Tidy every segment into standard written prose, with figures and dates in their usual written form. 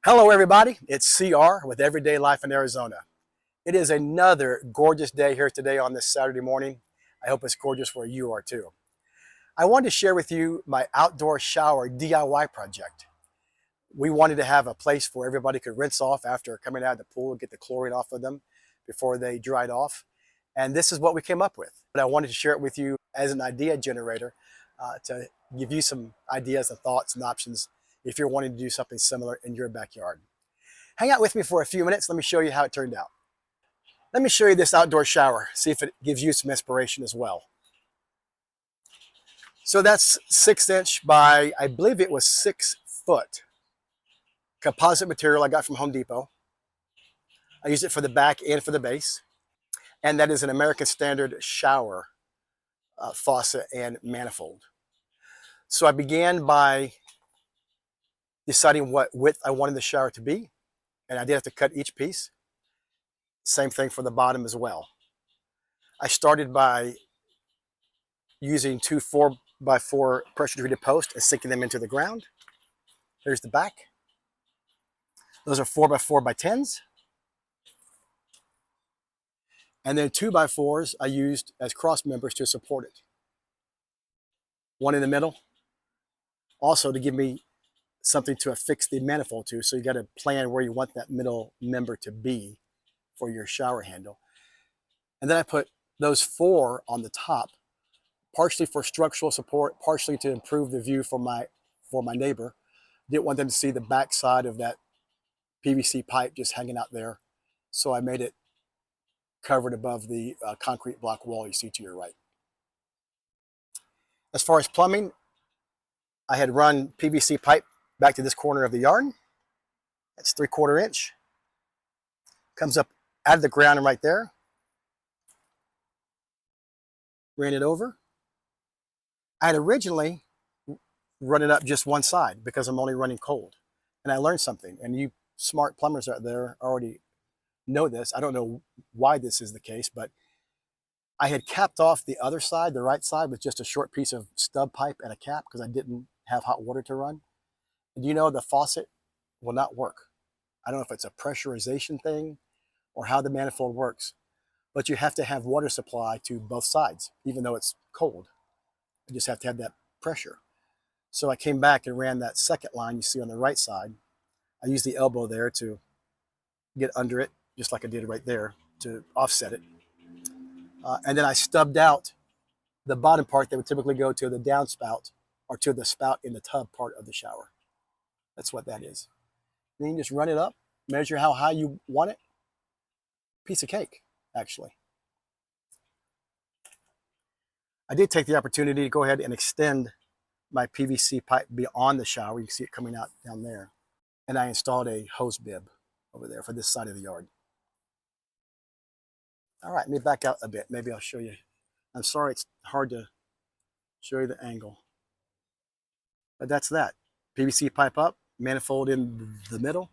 Hello everybody, it's CR with Everyday Life in Arizona. It is another gorgeous day here today on this Saturday morning. I hope it's gorgeous where you are too. I wanted to share with you my outdoor shower DIY project. We wanted to have a place where everybody could rinse off after coming out of the pool and get the chlorine off of them before they dried off. And this is what we came up with. But I wanted to share it with you as an idea generator to give you some ideas and thoughts and options if you're wanting to do something similar in your backyard. Hang out with me for a few minutes. Let me show you how it turned out. Let me show you this outdoor shower, see if it gives you some inspiration as well. So that's 6" by, I believe it was 6 foot composite material I got from Home Depot. I used it for the back and for the base. And that is an American Standard shower faucet and manifold. So I began by deciding what width I wanted the shower to be. And I did have to cut each piece. Same thing for the bottom as well. I started by using two 4x4 pressure treated posts and sinking them into the ground. Here's the back. Those are 4x4x10s. And then 2x4s I used as cross members to support it. One in the middle, also to give me something to affix the manifold to. So you got to plan where you want that middle member to be for your shower handle. And then I put those 4 on the top, partially for structural support, partially to improve the view for my neighbor. Didn't want them to see the back side of that PVC pipe just hanging out there. So I made it covered above the concrete block wall you see to your right. As far as plumbing, I had run PVC pipe back to this corner of the yard. That's 3/4 inch. Comes up out of the ground and right there. Ran it over. I had originally run it up just one side because I'm only running cold. And I learned something, and you smart plumbers out there already know this. I don't know why this is the case, but I had capped off the other side, the right side, with just a short piece of stub pipe and a cap because I didn't have hot water to run. And you know, the faucet will not work. I don't know if it's a pressurization thing or how the manifold works, but you have to have water supply to both sides, even though it's cold. You just have to have that pressure. So I came back and ran that second line you see on the right side. I used the elbow there to get under it, just like I did right there, to offset it. And then I stubbed out the bottom part that would typically go to the downspout or to the spout in the tub part of the shower. That's what that is. Then you just run it up, measure how high you want it. Piece of cake, actually. I did take the opportunity to go ahead and extend my PVC pipe beyond the shower. You can see it coming out down there. And I installed a hose bib over there for this side of the yard. All right, let me back out a bit. Maybe I'll show you. I'm sorry it's hard to show you the angle. But that's that. PVC pipe up, manifold in the middle,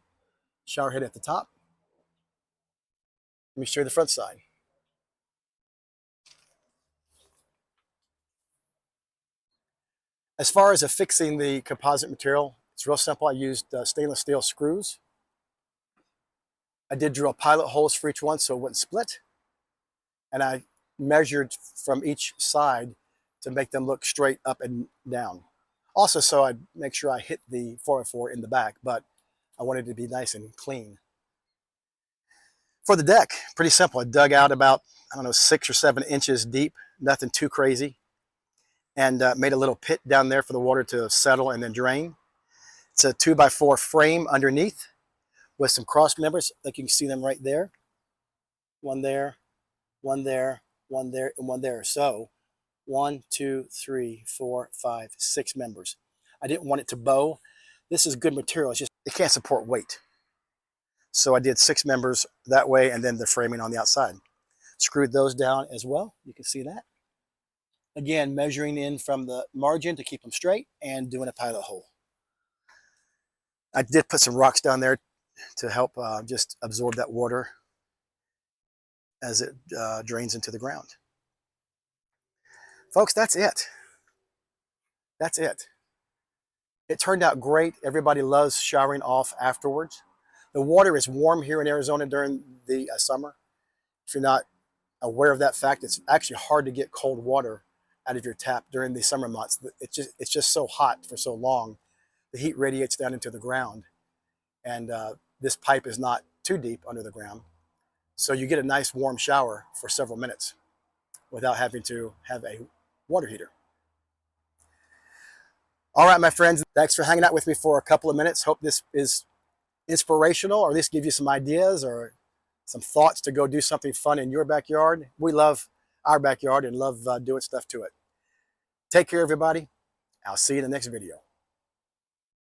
shower head at the top. Let me show you the front side. As far as affixing the composite material, it's real simple. I used stainless steel screws. I did drill pilot holes for each one so it wouldn't split. And I measured from each side to make them look straight up and down. Also, so I'd make sure I hit the 4x4 in the back, but I wanted it to be nice and clean. For the deck, pretty simple. I dug out about, I don't know, 6 or 7 inches deep, nothing too crazy, and made a little pit down there for the water to settle and then drain. It's a 2x4 frame underneath with some cross members, like you can see them right there. One there, one there, one there, and one there. So 1, 2, 3, 4, 5, 6 members. I didn't want it to bow. This is good material. It's just, it can't support weight. So I did 6 members that way and then the framing on the outside. Screwed those down as well. You can see that. Again, measuring in from the margin to keep them straight and doing a pilot hole. I did put some rocks down there to help just absorb that water as it drains into the ground. Folks, that's it. That's it. It turned out great. Everybody loves showering off afterwards. The water is warm here in Arizona during the summer. If you're not aware of that fact, it's actually hard to get cold water out of your tap during the summer months. It's just so hot for so long. The heat radiates down into the ground, and this pipe is not too deep under the ground. So you get a nice warm shower for several minutes without having to have a water heater. All right, my friends, thanks for hanging out with me for a couple of minutes. Hope this is inspirational, or at least give you some ideas or some thoughts to go do something fun in your backyard. We love our backyard and love doing stuff to it. Take care, everybody. I'll see you in the next video.